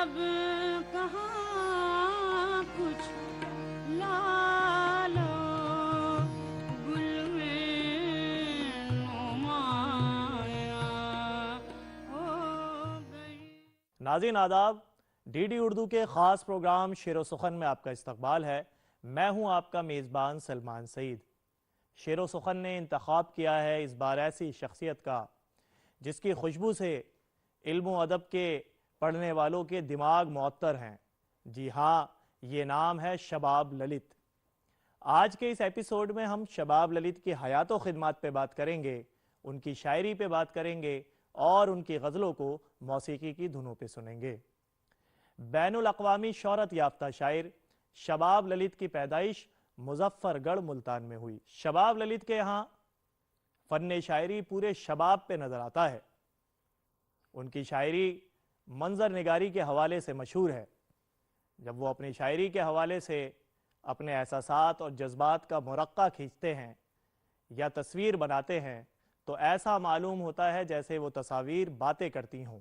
अब कहाँ कुछ लालो गुल में नुमाया हो गई। नाज़रीन आदाब, डीडी उर्दू के ख़ास प्रोग्राम शेर व सुखन में आपका इस्तकबाल है। मैं हूं आपका मेज़बान सलमान सईद। शेर व सुखन ने इंतखाब किया है इस बार ऐसी शख्सियत का जिसकी खुशबू से इल्म व अदब के पढ़ने वालों के दिमाग मुअत्तर हैं। जी हाँ, ये नाम है शबाब ललित। आज के इस एपिसोड में हम शबाब ललित की हयात व खिदमात पे बात करेंगे, उनकी शायरी पे बात करेंगे और उनकी गज़लों को मौसीकी की धुनों पे सुनेंगे। बैनुल अक़वामी शोहरत याफ्ता शायर शबाब ललित की पैदाइश मुजफ्फरगढ़ मुल्तान में हुई। शबाब ललित के यहाँ फ़न शायरी पूरे शबाब पे नज़र आता है। उनकी शायरी मंजर निगारी के हवाले से मशहूर है। जब वो अपनी शायरी के हवाले से अपने एहसासात और जज्बात का मुरक्का खींचते हैं या तस्वीर बनाते हैं तो ऐसा मालूम होता है जैसे वो तस्वीर बातें करती हों।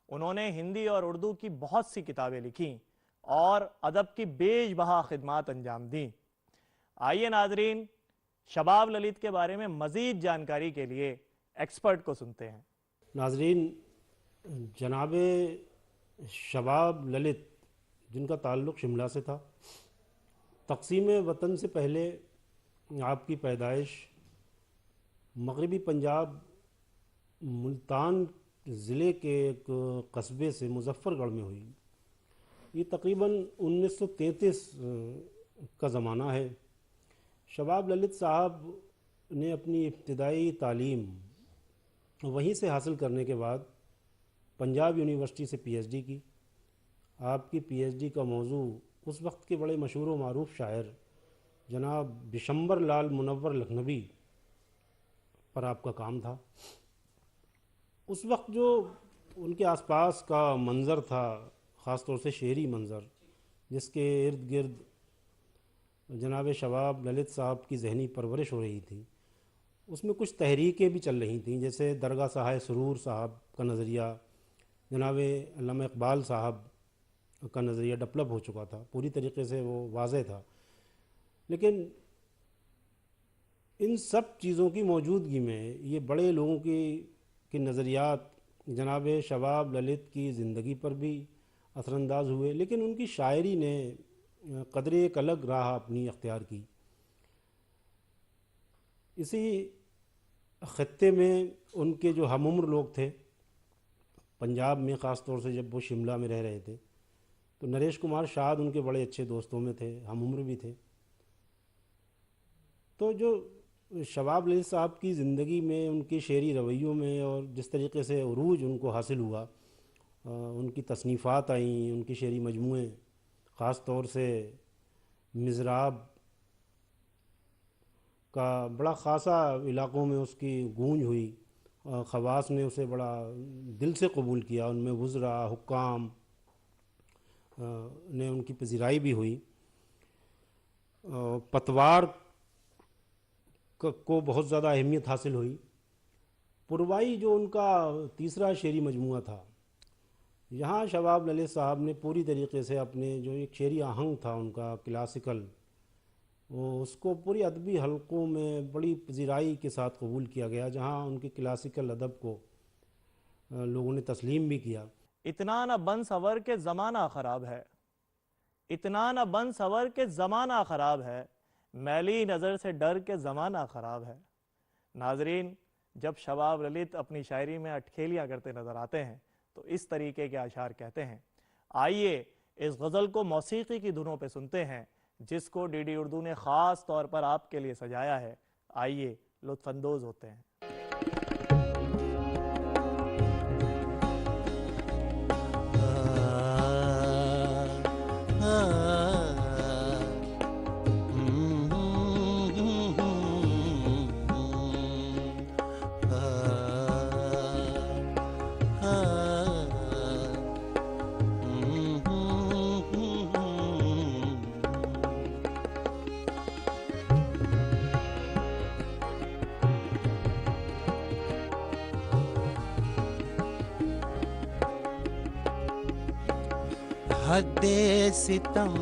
उन्होंने हिंदी और उर्दू की बहुत सी किताबें लिखीं और अदब की बेशबहा खिदमात अंजाम दी। आइए नाजरीन, शबाब ललित के बारे में मज़ीद जानकारी के लिए एक्सपर्ट को सुनते हैं। नाजरीन, जनाब शबाब ललित जिनका ताल्लुक़ शिमला से था, तक़सीम वतन से पहले आपकी पैदाइश मगरबी पंजाब मुल्तान ज़िले के एक कस्बे से मुजफ्फरगढ़ में हुई। ये तकरीबन 1933 का ज़माना है। शबाब ललित साहब ने अपनी इब्तिदाई तालीम वहीं से हासिल करने के बाद पंजाब यूनिवर्सिटी से पीएचडी की। आपकी पीएचडी का मौजू उस वक्त के बड़े मशहूर व मारूफ शायर जनाब बिशंबर लाल मुनव्वर लखनवी पर आपका काम था। उस वक्त जो उनके आसपास का मंज़र था, ख़ास तौर से शेरी मंज़र, जिसके इर्द गिर्द जनाब शबाब ललित साहब की ज़हनी परवरिश हो रही थी, उसमें कुछ तहरीकें भी चल रही थीं। जैसे दरगाह सहाय सुरूर साहब का नज़रिया, जनाब अल्लामा इकबाल साहब का नज़रिया डेवलप हो चुका था, पूरी तरीके से वो वाज़ेह था। लेकिन इन सब चीज़ों की मौजूदगी में ये बड़े लोगों की नज़रियात जनाब शबाब ललित की ज़िंदगी पर भी असरअंदाज हुए, लेकिन उनकी शायरी ने कदरे एक अलग राह अपनी अख्तियार की। इसी ख़त्ते में उनके जो हम उम्र लोग थे पंजाब में, ख़ास तौर से जब वो शिमला में रह रहे थे, तो नरेश कुमार शाद उनके बड़े अच्छे दोस्तों में थे, हम उम्र भी थे। तो जो शबाब ललित साहब की ज़िंदगी में, उनके शेरी रवैयों में और जिस तरीके से उरूज उनको हासिल हुआ, उनकी तसनीफ़ात आईं, उनकी शेरी मजमूए, ख़ास तौर से मिज़राब का बड़ा ख़ासा इलाक़ों में उसकी गूंज हुई। ख़वास ने उसे बड़ा दिल से कबूल किया। उनमें वुज़रा, हुक्काम ने उनकी पज़ीराई भी हुई। पतवार को बहुत ज़्यादा अहमियत हासिल हुई। पुरवाई जो उनका तीसरा शेरी मजमूआ था, यहाँ शबाब ललित साहब ने पूरी तरीके से अपने जो एक शेरी आहंग था उनका क्लासिकल, वो उसको पूरी अदबी हलकों में बड़ी पज़ीराई के साथ कबूल किया गया, जहाँ उनके क्लासिकल अदब को लोगों ने तस्लीम भी किया। इतना न बन सवर के ज़माना ख़राब है, इतना न बन सवर के ज़माना ख़राब है, मैली नज़र से डर के ज़माना ख़राब है। नाजरीन, जब शबाब ललित अपनी शायरी में अटखेलियाँ करते नज़र आते हैं तो इस तरीके के अशार कहते हैं। आइए इस गज़ल को मौसीकी की धुनों पे सुनते हैं जिसको डीडी उर्दू ने ख़ास तौर पर आपके लिए सजाया है। आइए लुत्फ़अंदोज़ होते हैं। हद्दे सितम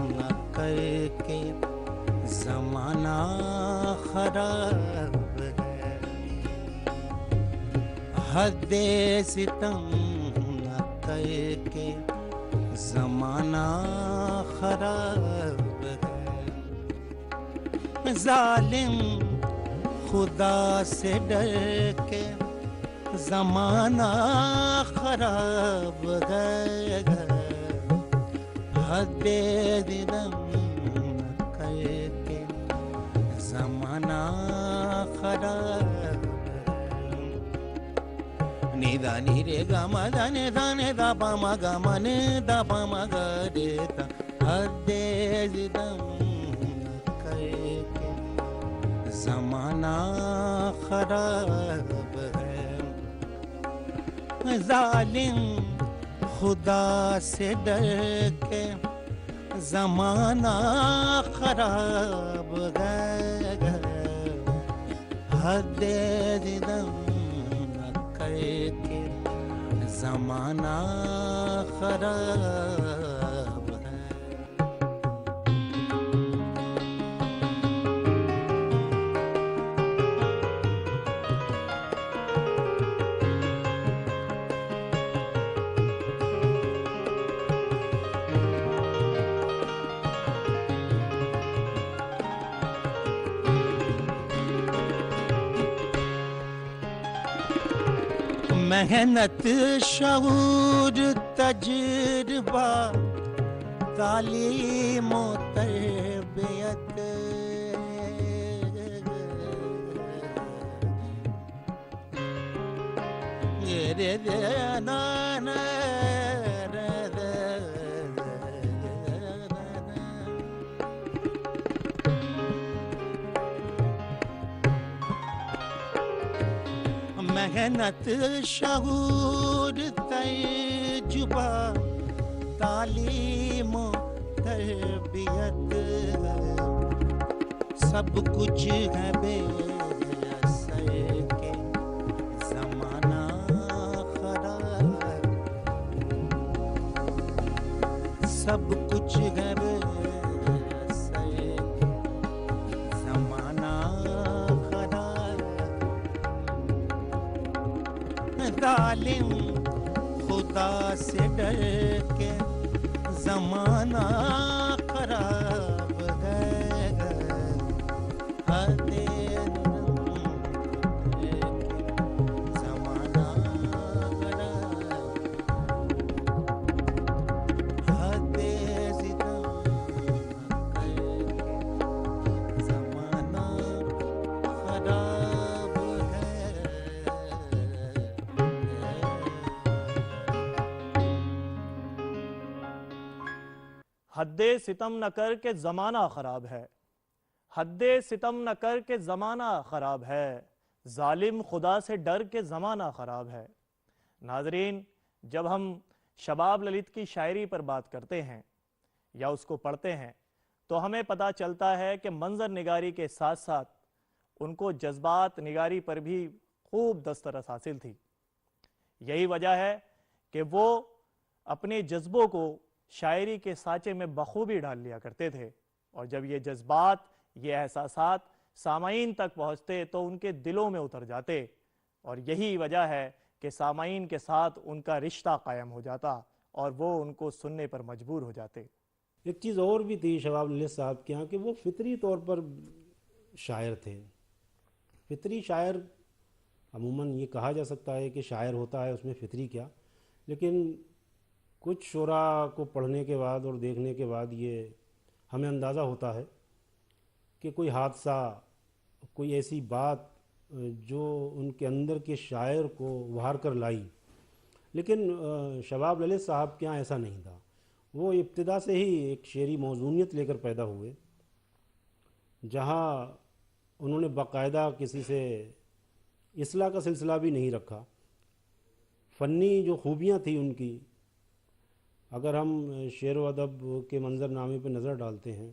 न करके जमाना खराब है, हद्दे सितम न करके जमाना खराब है। जालिम खुदा से डर के जमाना खराब है, हद्दे दिदम करके जमाना खराब है। निदा नी रे गा मा दा ने दा ने दा पा मा गा मा ने दा पा मा गा रे ता, हद्दे दिदम करके जमाना खराब है। जालिम खुदा से डर के जमाना खराब है, हद्दे दिदम न करके जमाना खराब है। मेहनत शऊर तजुर्बा तालीम तरबियत, रे रे ना ना रे रे मेहनत शऊर तजुर्बा तालीम तरबियत, सब कुछ है बेअसर के जमाना खराब, सब कुछ है बेअसर के जमाना खराब। जालिम खुदा से डर के जमाना खराब है, हद्दे जमाना खराब, हद्दे जमाना खराब है। हद्दे सितम न कर के ज़माना ख़राब है, हद्दे सितम न कर के ज़माना ख़राब है, जालिम खुदा से डर के ज़माना ख़राब है। नाज़रीन, जब हम शबाब ललित की शायरी पर बात करते हैं या उसको पढ़ते हैं तो हमें पता चलता है कि मंजर निगारी के साथ साथ उनको जज्बात निगारी पर भी खूब दस्तरस हासिल थी। यही वजह है कि वो अपने जज्बों को शायरी के साँचे में बखूबी डाल लिया करते थे, और जब ये जज्बात, ये एहसासात सामाईन तक पहुँचते तो उनके दिलों में उतर जाते, और यही वजह है कि सामाईन के साथ उनका रिश्ता कायम हो जाता और वो उनको सुनने पर मजबूर हो जाते। एक चीज़ और भी थी शबाब ललित साहब के यहाँ कि वो फितरी तौर पर शायर थे। फितरी शायर, अमूमन ये कहा जा सकता है कि शायर होता है उसमें फितरी क्या, लेकिन कुछ शुरा को पढ़ने के बाद और देखने के बाद ये हमें अंदाज़ा होता है कि कोई हादसा, कोई ऐसी बात जो उनके अंदर के शायर को उभार कर लाई। लेकिन शबाब ललित साहब के यहाँ ऐसा नहीं था। वो इब्तिदा से ही एक शेरी मौजूनियत लेकर पैदा हुए, जहाँ उन्होंने बाकायदा किसी से इस्लाह का सिलसिला भी नहीं रखा। फ़न्नी जो खूबियाँ थी उनकी, अगर हम शेर व अदब के मंज़रनामे पे नज़र डालते हैं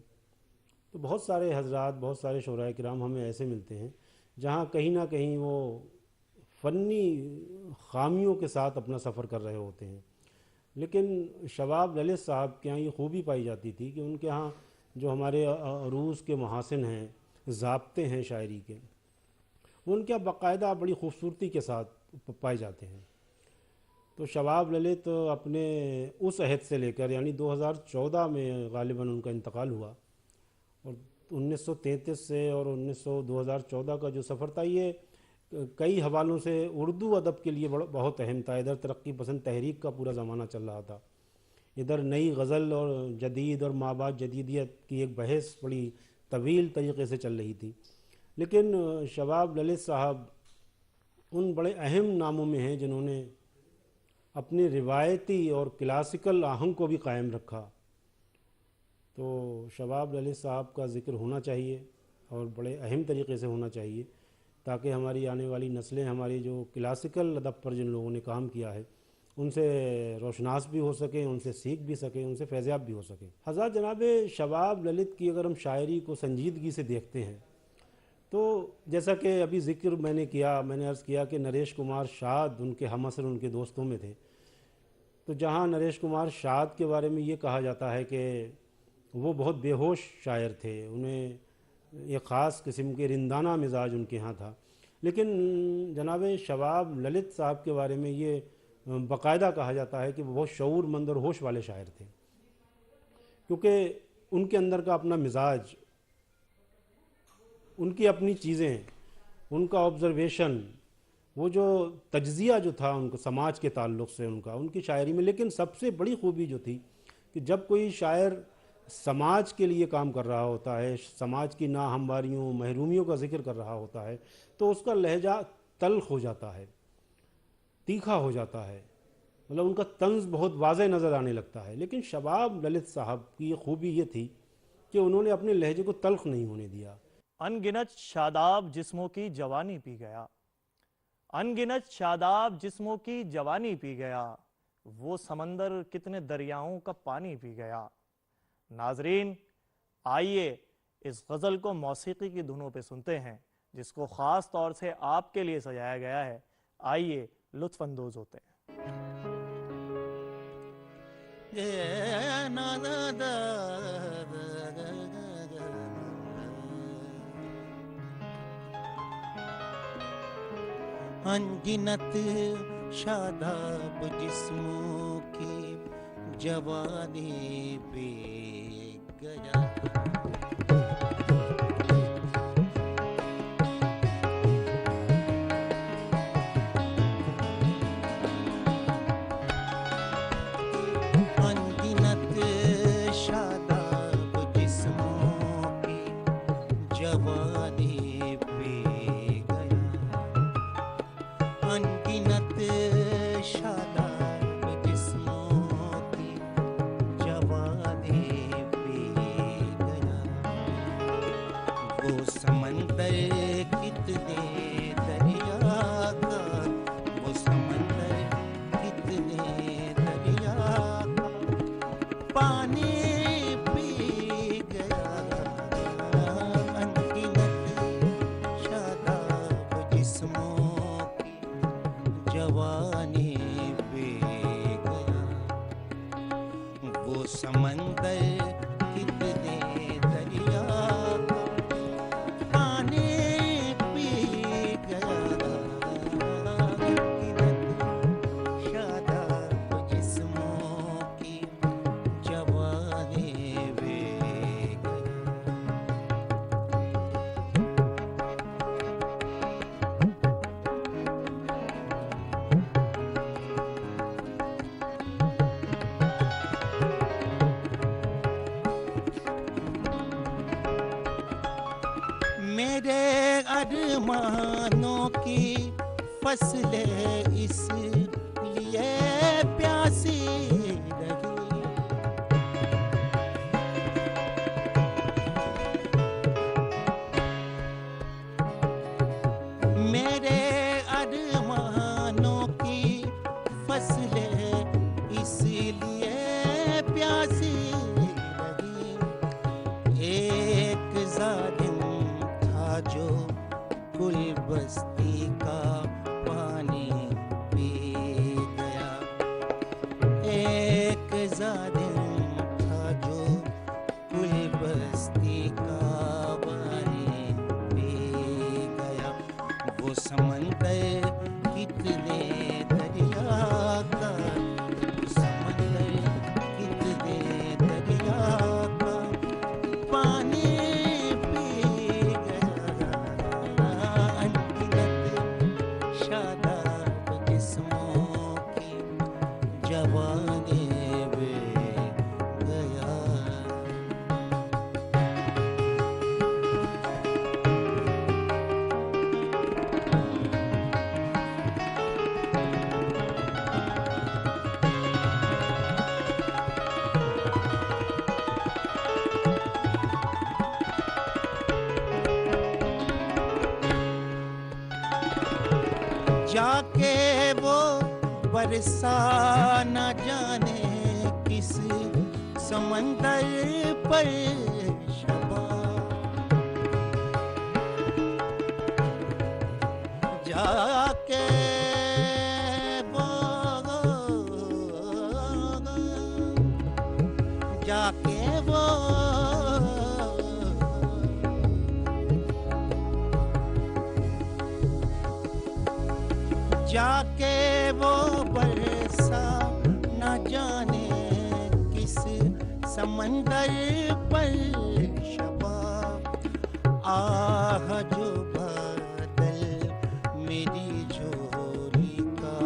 तो बहुत सारे हज़रात, बहुत सारे शोराए किराम हमें ऐसे मिलते हैं जहाँ कहीं ना कहीं वो फ़न्नी ख़ामियों के साथ अपना सफ़र कर रहे होते हैं। लेकिन शबाब ललित साहब के यहाँ ये खूबी पाई जाती थी कि उनके यहाँ जो हमारे अरूज़ के महासिन हैं, ज़ाब्ते हैं शायरी के, उनके यहाँ बाकायदा बड़ी खूबसूरती के साथ पाए जाते हैं। तो शबाब ललित अपने उस अहद से लेकर यानी 2014 में गालिबन उनका इंतकाल हुआ, और 1933 से और 2014 का जो सफ़र था ये कई हवालों से उर्दू अदब के लिए बहुत अहम था। इधर तरक्की पसंद तहरीक का पूरा ज़माना चल रहा था, इधर नई गज़ल और जदीद और माबाद जदीदियत की एक बहस बड़ी तवील तरीक़े से चल रही थी। लेकिन शबाब ललित साहब उन बड़े अहम नामों में हैं जिन्होंने अपनी रिवायती और क्लासिकल आहंग को भी कायम रखा। तो शबाब ललित साहब का ज़िक्र होना चाहिए और बड़े अहम तरीक़े से होना चाहिए, ताकि हमारी आने वाली नस्लें हमारी जो क्लासिकल अदब पर जिन लोगों ने काम किया है उनसे रोशनास भी हो सकें, उनसे सीख भी सकें, उनसे फैज़याब भी हो सकें। हज़रत जनाब शबाब ललित की अगर हम शायरी को संजीदगी से देखते हैं तो जैसा कि अभी ज़िक्र मैंने अर्ज़ किया कि नरेश कुमार शाद उनके हमअसर उनके दोस्तों में थे। तो जहाँ नरेश कुमार शाद के बारे में ये कहा जाता है कि वो बहुत बेहोश शायर थे, उन्हें एक ख़ास किस्म के रिंदाना मिजाज उनके यहाँ था, लेकिन जनाब शबाब ललित साहब के बारे में ये बाकायदा कहा जाता है कि वो बहुत शऊरमंद और होश वाले शायर थे, क्योंकि उनके अंदर का अपना मिजाज, उनकी अपनी चीज़ें, उनका ऑब्ज़र्वेशन, वो जो तज्ज़िया जो था उनको समाज के ताल्लुक़ से उनकी शायरी में। लेकिन सबसे बड़ी खूबी जो थी कि जब कोई शायर समाज के लिए काम कर रहा होता है, समाज की नाहमवारियों महरूमियों का ज़िक्र कर रहा होता है, तो उसका लहजा तल्ख़ हो जाता है, तीखा हो जाता है, मतलब उनका तंज़ बहुत वाज़ेह नज़र आने लगता है। लेकिन शबाब ललित साहब की खूबी ये थी कि उन्होंने अपने लहजे को तल्ख़ नहीं होने दिया। अनगिनत शादाब जिस्मों की जवानी पी गया, अनगिनत शादाब जिस्मों की जवानी पी गया, वो समंदर कितने दरियाओं का पानी पी गया। नाजरीन, आइए इस गज़ल को मौसीकी की धुनों पे सुनते हैं, जिसको ख़ास तौर से आपके लिए सजाया गया है। आइए लुत्फ़ अंदोज़ होते हैं। अनगिनत शादाब जिस्मों की जवानी पे गया, अनगिनत शादाब जिस्मों की जवानी पे गया, अनगिनत शादाब जिस्मों की जवानी पे गया। वो समंदर कितने दरिया का, वो समंदर कितने दरिया का पानी पी गया। अनगिनत शादाब जिस्मों की जवानी पे गया, वो समंदर कितने दरिया का पानी पी गया। अनगिनत शादाब जिस्मों की जवानी पे गया। मेरे अरमानों की फसलें इसलिए प्यासी रही, मेरे अरमानों की फसलें इसलिए प्यासी रही। एक जालिम था जो कुल बस्ती का पानी पी गया, जवानी वे गया। जाके वो बरसा न जाने किस समंदर पर शबाब, जाके वो जाके वो बरसा न जाने किस समंदर पर शबाब। आह जो बादल मेरी झोली का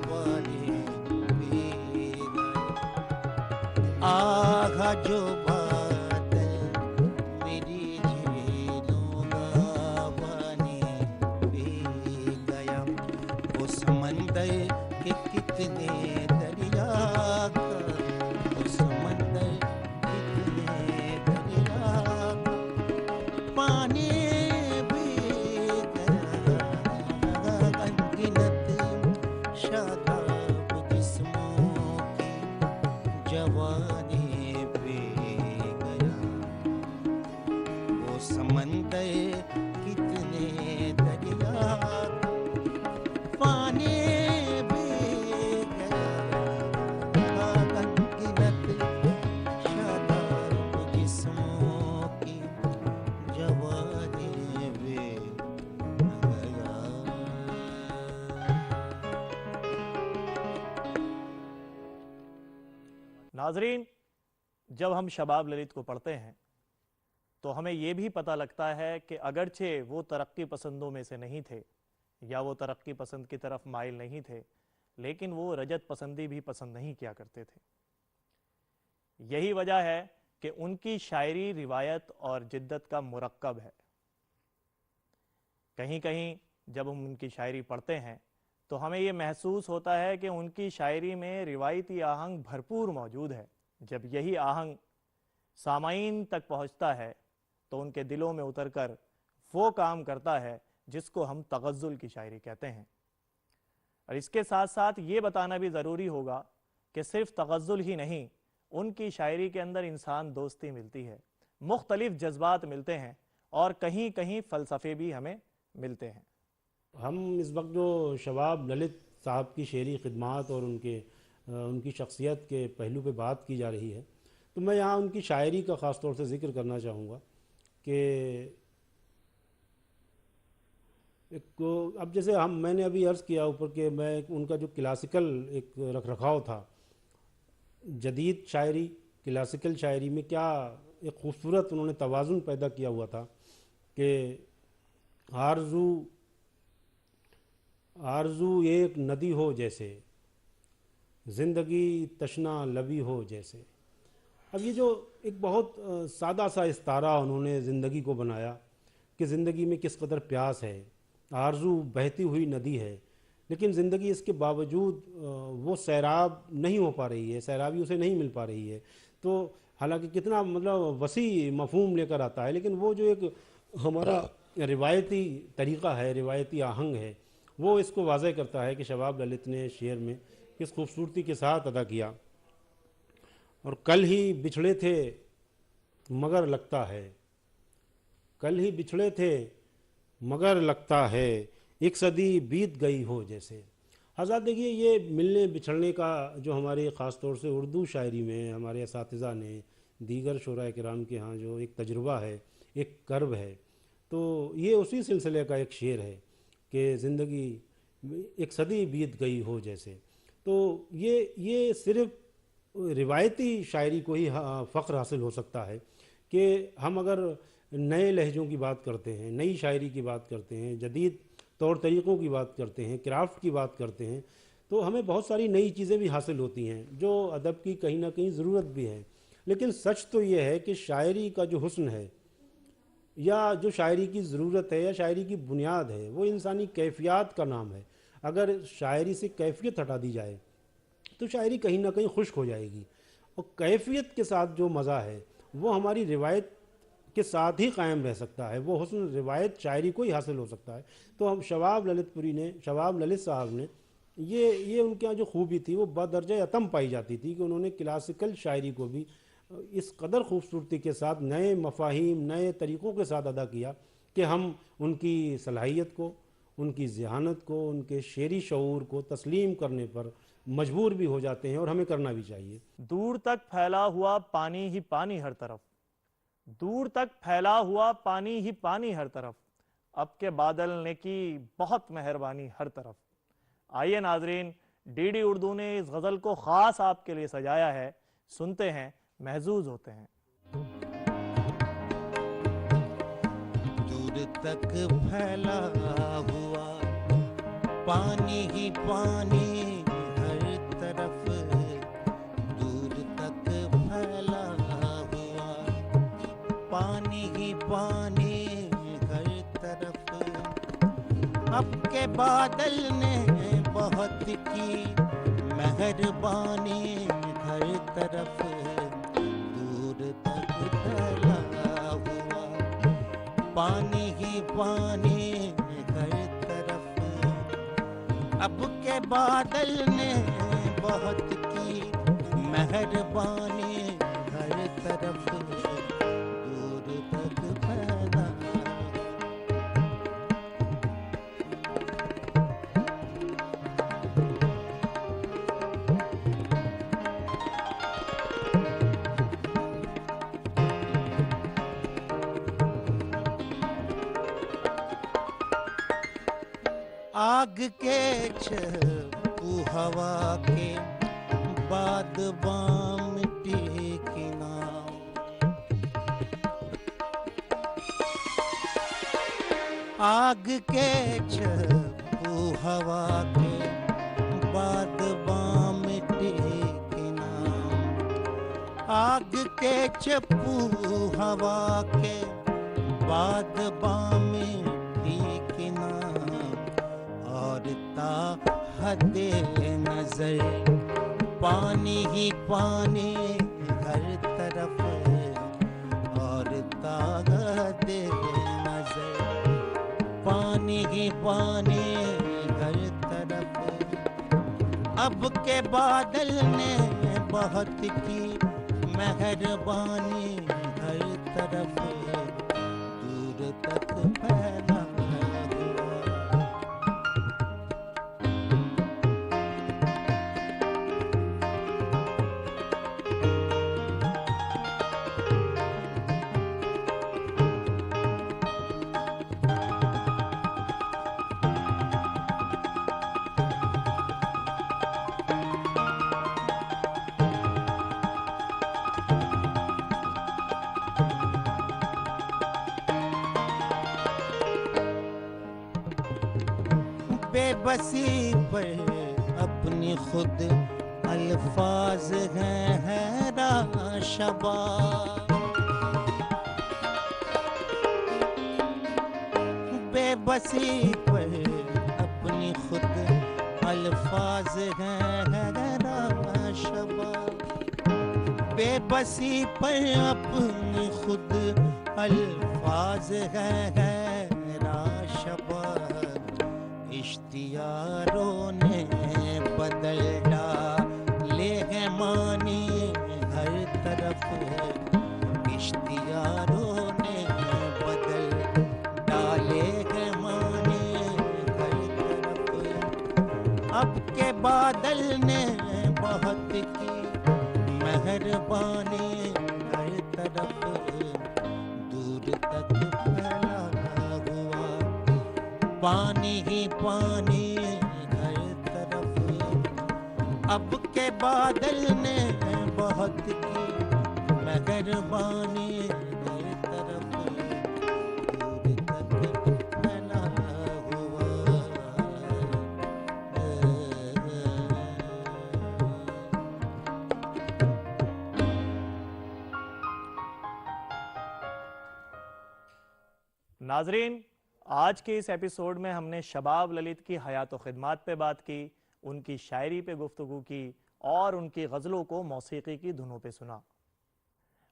पानी पी गए, आह जो बादल मेरी झीलों का पानी पी गया। वो समंदर के कितने दरिया का, वो समंदर कितने दरिया का पानी भी गया। अनगिनत शादाब जिस्मों की जवानी भी गया। वो समंदर कितने दरिया का पानी भी गया। अनगिनत शादाब जिस्मों की जवानी भी गया। नाजरीन, जब हम शबाब ललित को पढ़ते हैं तो हमें यह भी पता लगता है कि अगरचे वो तरक्की पसंदों में से नहीं थे या वो तरक्की पसंद की तरफ माइल नहीं थे, लेकिन वो रजत पसंदी भी पसंद नहीं किया करते थे। यही वजह है कि उनकी शायरी रिवायत और जिद्दत का मुरक्कब है। कहीं कहीं जब हम उनकी शायरी पढ़ते हैं तो हमें ये महसूस होता है कि उनकी शायरी में रिवायती आहंग भरपूर मौजूद है। जब यही आहंग सामाईन तक पहुंचता है तो उनके दिलों में उतरकर वो काम करता है जिसको हम तगज़्ज़ुल की शायरी कहते हैं। और इसके साथ साथ ये बताना भी ज़रूरी होगा कि सिर्फ तगज़्ज़ुल ही नहीं, उनकी शायरी के अंदर इंसान दोस्ती मिलती है, मुख्तलिफ जज्बात मिलते हैं और कहीं कहीं फ़लसफ़े भी हमें मिलते हैं। हम इस वक्त जो शबाब ललित साहब की शेरी खिदमात और उनकी शख्सियत के पहलू पे बात की जा रही है, तो मैं यहाँ उनकी शायरी का ख़ास तौर से ज़िक्र करना चाहूँगा कि अब जैसे मैंने अभी अर्ज़ किया ऊपर कि मैं उनका जो क्लासिकल एक रख रखाव था, जदीद शायरी क्लासिकल शायरी में क्या एक खूबसूरत उन्होंने तवाज़ुन पैदा किया हुआ था कि आरज़ू एक नदी हो जैसे, ज़िंदगी तशना लबी हो जैसे। अब ये जो एक बहुत सादा सा इस्तारा उन्होंने ज़िंदगी को बनाया कि ज़िंदगी में किस कदर प्यास है, आरज़ू बहती हुई नदी है, लेकिन ज़िंदगी इसके बावजूद वो सैराब नहीं हो पा रही है, सैराबी उसे नहीं मिल पा रही है। तो हालांकि कितना मतलब वसी मफहूम लेकर आता है, लेकिन वो जो एक हमारा रिवायती तरीक़ा है, रिवायती आहंग है, वो इसको वाज़ह करता है कि शबाब ललित ने शेर में किस खूबसूरती के साथ अदा किया। और कल ही बिछड़े थे मगर लगता है, कल ही बिछड़े थे मगर लगता है, एक सदी बीत गई हो जैसे। हज़रात देखिए, ये मिलने बिछड़ने का जो हमारे ख़ास तौर से उर्दू शायरी में हमारे असातिज़ा ने, दीगर शोरा किराम के यहाँ जो एक तजुर्बा है, एक कर्ब है, तो ये उसी सिलसिले का एक शेर है कि ज़िंदगी एक सदी बीत गई हो जैसे। तो ये सिर्फ़ रिवायती शायरी को ही फ़ख्र हासिल हो सकता है कि हम अगर नए लहजों की बात करते हैं, नई शायरी की बात करते हैं, जदीद तौर तरीक़ों की बात करते हैं, क्राफ्ट की बात करते हैं, तो हमें बहुत सारी नई चीज़ें भी हासिल होती हैं जो अदब की कहीं ना कहीं ज़रूरत भी है। लेकिन सच तो ये है कि शायरी का जो हुस्न है या जो शायरी की ज़रूरत है या शायरी की बुनियाद है वो इंसानी कैफियत का नाम है। अगर शायरी से कैफियत हटा दी जाए तो शायरी कहीं ना कहीं खुश्क हो जाएगी, और कैफियत के साथ जो मज़ा है वो हमारी रिवायत के साथ ही कायम रह सकता है, वो हुस्न रिवायत शायरी को ही हासिल हो सकता है। तो हम शबाब ललित साहब ने ये उनके यहाँ जो खूबी थी वो बदर्जा अतम पाई जाती थी कि उन्होंने क्लासिकल शायरी को भी इस कदर खूबसूरती के साथ नए मफाहिम नए तरीक़ों के साथ अदा किया कि हम उनकी सलाहियत को, उनकी ज़हानत को, उनके शेरी शऊर को तस्लीम करने पर मजबूर भी हो जाते हैं, और हमें करना भी चाहिए। दूर तक फैला हुआ पानी ही पानी हर तरफ, दूर तक फैला हुआ पानी ही पानी हर तरफ, अब के बादल ने की बहुत मेहरबानी हर तरफ। आइए नाजरीन, डीडी उर्दू ने इस गज़ल को ख़ास आपके लिए सजाया है, सुनते हैं, महजूज होते हैं। दूर तक फैला हुआ पानी ही पानी हर तरफ, दूर तक फैला हुआ पानी ही पानी हर तरफ, अब के बादल ने बहुत की मेहरबानी हर तरफ, दूर तक फैला हुआ पानी ही पानी हर तरफ, अब के बादल ने बहुत की मेहरबानी हर तरफ, दूर तक फैला। आग के छू हवा के बाद बाम की नाव, आग के छू हवा के बाद बाम की नाव, आग के छू हवा के बाद बाम की नाव, और ताहते नजर पानी ही पानी हर तरफ, और ताहते नजर पानी ही पानी हर तरफ, अब के बादल ने बहुत की मेहरबानी हर तरफ, दूर तक फैला। बेबसी पर अपनी खुद अल्फाज हैं हैरान शबाब, बेबसी पर अपनी खुद अल्फाज हैं हैरान शबाब, बेबसी पर अपनी खुद अल्फाज हैं हैरान शबाब, इश्तियारों ने बदल डाले हैं मानी हर तरफ, इश्तियारों ने बदल डाले हैं मानी हर तरफ, अब के बादल ने बहुत की मेहरबानी हर तरफ, दूर तक फैला हुआ पानी ही पानी हर तरफ, अब के बादल ने बहुत की मेहरबानी हर तरफ, दूर तक फैला हुआ। नाजरीन, आज के इस एपिसोड में हमने शबाब ललित की हयात व खिदमात पे बात की, उनकी शायरी पे गुफ्तगू की और उनकी गज़लों को मौसीकी की धुनों पे सुना।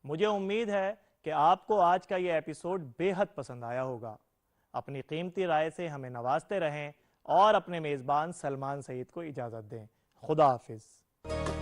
मुझे उम्मीद है कि आपको आज का ये एपिसोड बेहद पसंद आया होगा। अपनी कीमती राय से हमें नवाजते रहें और अपने मेज़बान सलमान सईद को इजाज़त दें। खुदा हाफिज़।